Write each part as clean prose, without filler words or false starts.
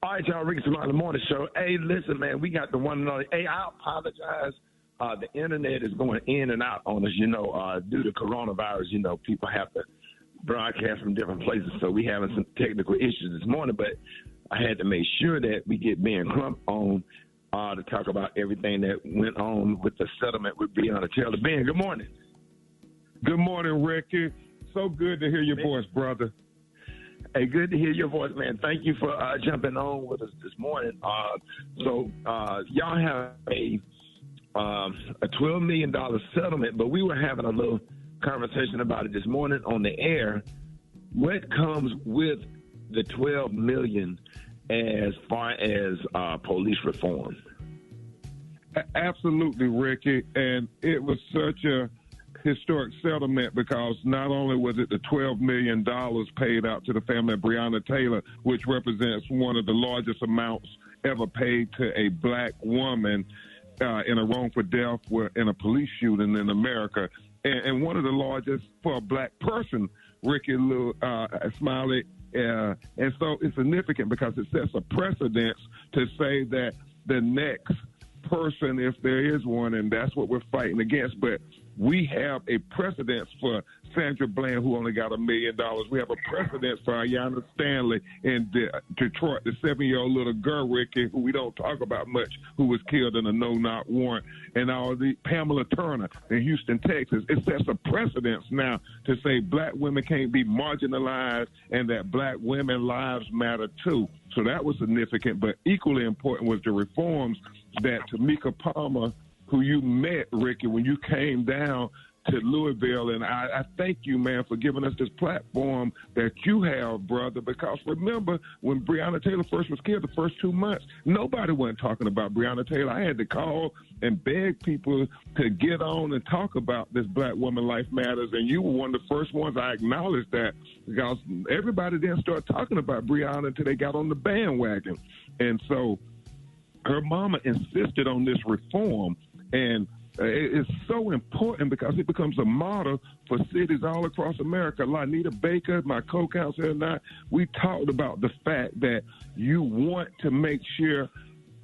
All right, y'all, Rickey Smiley Morning Show. Hey, listen, man, we got the one and only. Hey, I apologize. The internet is going in and out on us, due to coronavirus. People have to broadcast from different places, so we having some technical issues this morning. But I had to make sure that we get Ben Crump on to talk about everything that went on with the settlement with Breonna Taylor. Ben, good morning. Good morning, Rickey. So good to hear your voice, brother. Hey, good to hear your voice, man. Thank you for jumping on with us this morning. So y'all have a $12 million settlement, but we were having a little conversation about it this morning on the air. What comes with the $12 million as far as police reform? Absolutely, Rickey. And it was such a historic settlement because not only was it the $12 million paid out to the family of Breonna Taylor, which represents one of the largest amounts ever paid to a black woman in a wrongful death in a police shooting in America, and one of the largest for a black person, Rickey Smiley. And so it's significant because it sets a precedence to say that the next person, if there is one, and that's what we're fighting against, but we have a precedence for Sandra Bland, who only got $1 million. We have a precedence for Ayanna Stanley in Detroit, the 7-year-old little girl, Rickey, who we don't talk about much, who was killed in a no-knock warrant, and Pamela Turner in Houston, Texas. It sets a precedence now to say black women can't be marginalized and that black women's lives matter too. So that was significant, but equally important was the reforms that Tamika Palmer, who you met, Rickey, when you came down to Louisville. And I thank you, man, for giving us this platform that you have, brother, because remember when Breonna Taylor first was killed, the first 2 months, nobody wasn't talking about Breonna Taylor. I had to call and beg people to get on and talk about this Black Woman Life Matters, and you were one of the first ones. I acknowledge that because everybody didn't start talking about Breonna until they got on the bandwagon. And so her mama insisted on this reform, and it's so important because it becomes a model for cities all across America. Lanita Baker, my co-counselor, and I, we talked about the fact that you want to make sure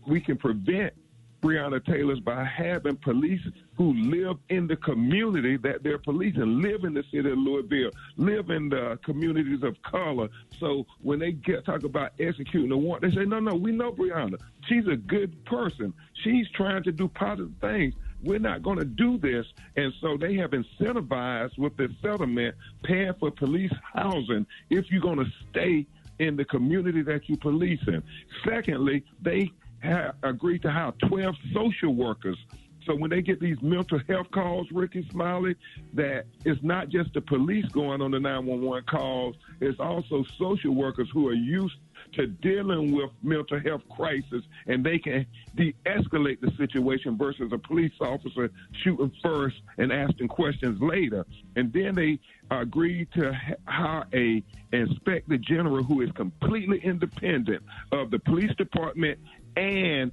we can prevent Breonna Taylor's by having police who live in the community that they're policing, live in the city of Louisville, live in the communities of color. So when they talk about executing a warrant, they say, no, we know Breonna. She's a good person. She's trying to do positive things. We're not going to do this. And so they have incentivized with this settlement, paying for police housing if you're going to stay in the community that you police in. Secondly, they have agreed to hire 12 social workers. So when they get these mental health calls, Rickey Smiley, that it's not just the police going on the 911 calls, it's also social workers who are used to dealing with mental health crisis, and they can de-escalate the situation versus a police officer shooting first and asking questions later. And then they agreed to hire a inspector general who is completely independent of the police department and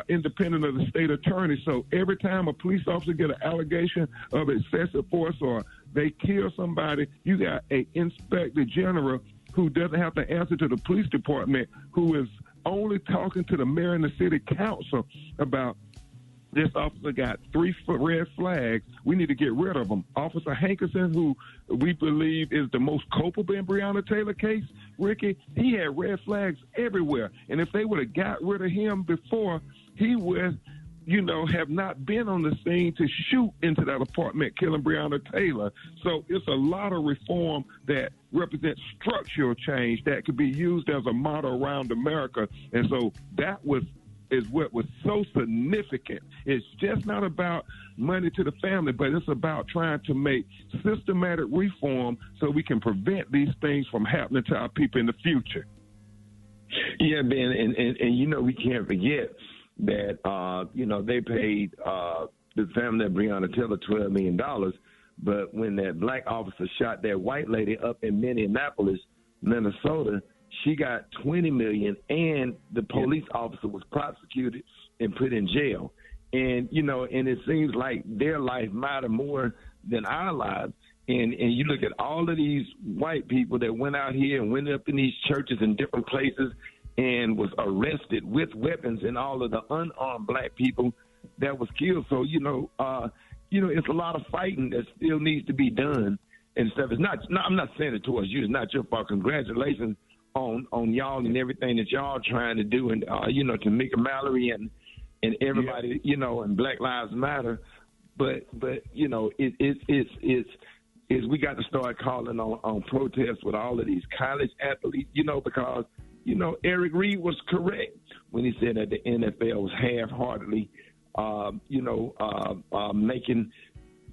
independent of the state attorney. So every time a police officer get an allegation of excessive force or they kill somebody, you got an inspector general who doesn't have to answer to the police department, who is only talking to the mayor and the city council about this officer got 3 red flags. We need to get rid of them. Officer Hankerson, who we believe is the most culpable in Breonna Taylor case, Rickey, he had red flags everywhere. And if they would have got rid of him before, he would, have not been on the scene to shoot into that apartment, killing Breonna Taylor. So it's a lot of reform that represents structural change that could be used as a model around America. And so that is what was so significant. It's just not about money to the family, but it's about trying to make systematic reform so we can prevent these things from happening to our people in the future. Yeah, Ben, and we can't forget that, they paid the family of Breonna Taylor $12 million, but when that black officer shot that white lady up in Minneapolis, Minnesota, she got $20 million, and the police officer was prosecuted and put in jail. And, and it seems like their life matter more than our lives. And you look at all of these white people that went out here and went up in these churches in different places and was arrested with weapons and all of the unarmed black people that was killed. So, it's a lot of fighting that still needs to be done and stuff. It's not, I'm not saying it towards you. It's not your fault. Congratulations on y'all and everything that y'all trying to do. And, to Tamika Mallory and everybody, and Black Lives Matter. But it's we got to start calling on protests with all of these college athletes, because, Eric Reed was correct when he said that the NFL was half-heartedly, making,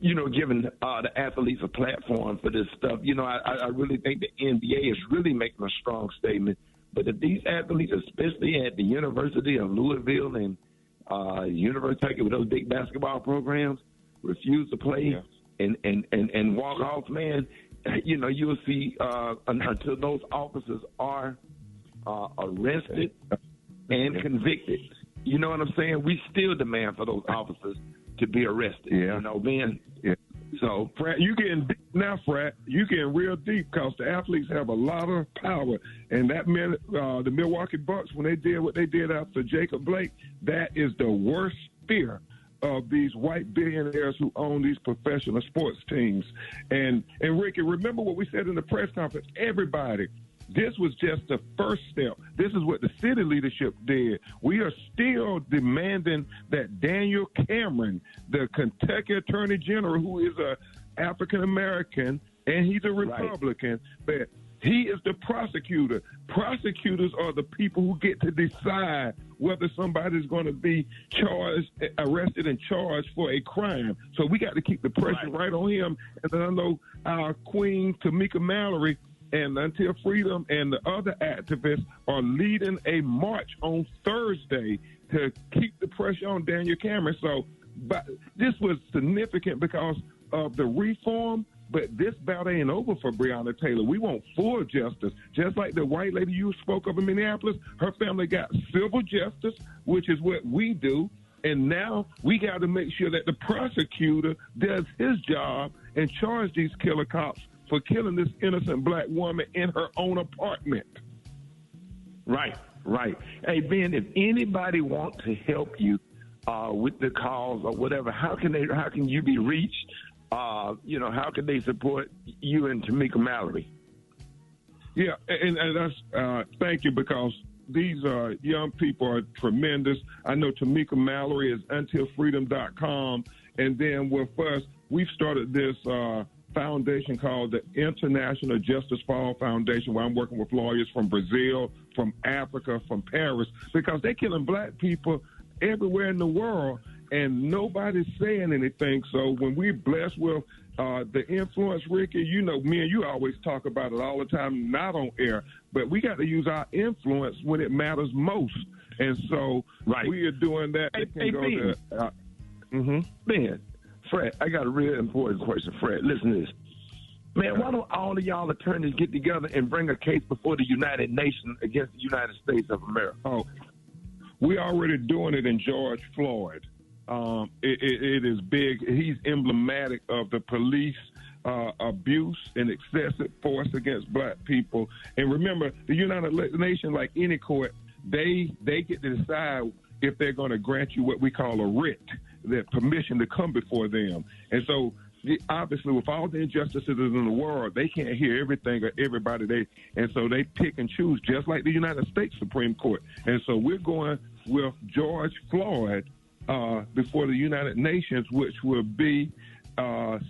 giving the athletes a platform for this stuff. I really think the NBA is really making a strong statement. But if these athletes, especially at the University of Louisville and University of Kentucky with those big basketball programs, refuse to play and walk off, man, you'll see until those officers are arrested and convicted. You know what I'm saying? We still demand for those officers to be arrested. Yeah. Ben. Yeah. So, Frat, you getting deep now, Frat. You getting real deep because the athletes have a lot of power. And that meant the Milwaukee Bucks, when they did what they did after Jacob Blake, that is the worst fear of these white billionaires who own these professional sports teams. And Rickey, remember what we said in the press conference? Everybody, this was just the first step. This is what the city leadership did. We are still demanding that Daniel Cameron, the Kentucky Attorney General, who is a African American and he's a Republican, but he is the prosecutor. Prosecutors are the people who get to decide whether somebody's going to be arrested and charged for a crime. So we got to keep the pressure right on him. And then I know our Queen Tamika Mallory and Until Freedom and the other activists are leading a march on Thursday to keep the pressure on Daniel Cameron. So but this was significant because of the reform, but this battle ain't over for Breonna Taylor. We want full justice. Just like the white lady you spoke of in Minneapolis, her family got civil justice, which is what we do. And now we got to make sure that the prosecutor does his job and charge these killer cops for killing this innocent black woman in her own apartment. Right. Hey, Ben, if anybody wants to help you with the cause or whatever, how can you be reached? How can they support you and Tamika Mallory? Yeah, and that's thank you, because these young people are tremendous. I know Tamika Mallory is untilfreedom.com, and then with us, we've started this foundation called the International Justice for All Foundation, where I'm working with lawyers from Brazil, from Africa, from Paris, because they're killing black people everywhere in the world, and nobody's saying anything. So when we're blessed with the influence, Rickey, me and you always talk about it all the time, not on air, but we got to use our influence when it matters most. And so we are doing that. Ben, Fred, I got a real important question, Fred. Listen to this. Man, why don't all of y'all attorneys get together and bring a case before the United Nations against the United States of America? Oh, we're already doing it in George Floyd. It is big. He's emblematic of the police abuse and excessive force against black people. And remember, the United Nations, like any court, they get to decide if they're going to grant you what we call a writ, that permission to come before them. And so, obviously, with all the injustices in the world, they can't hear everything or everybody. And so they pick and choose, just like the United States Supreme Court. And so we're going with George Floyd before the United Nations, which will be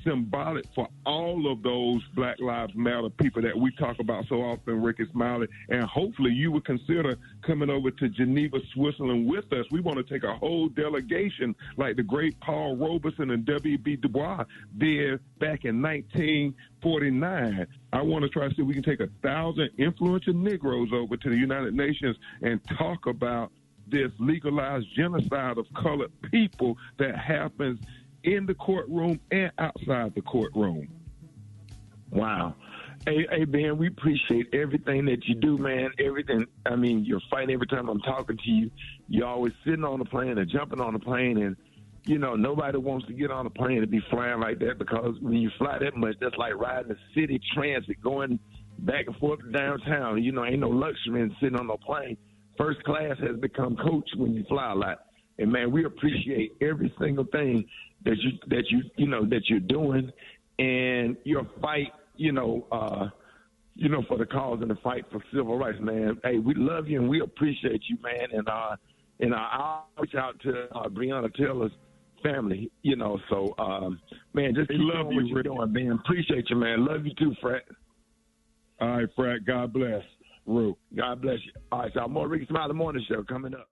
symbolic for all of those Black Lives Matter people that we talk about so often, Rickey, Smiley, and hopefully you would consider coming over to Geneva, Switzerland with us. We want to take a whole delegation like the great Paul Robeson and W.B. Du Bois did back in 1949. I want to try to see if we can take 1,000 influential Negroes over to the United Nations and talk about this legalized genocide of colored people that happens in the courtroom and outside the courtroom. Wow. Hey, Ben, we appreciate everything that you do, man. Everything. I mean, you're fighting every time I'm talking to you. You're always sitting on the plane or jumping on the plane, and, nobody wants to get on a plane and be flying like that, because when you fly that much, that's like riding the city transit, going back and forth to downtown. Ain't no luxury in sitting on no plane. first class has become coach when you fly a lot. And man, we appreciate every single thing that you're doing, and your fight, for the cause and the fight for civil rights, man. Hey, we love you and we appreciate you, man. And I'll reach out to Breonna Taylor's family, So, man, just keep doing what you're doing, man. Appreciate you, man. Love you too, Fred. All right, Fred. God bless. Rue. God bless you. All right, so more Rickey Smiley Morning Show coming up.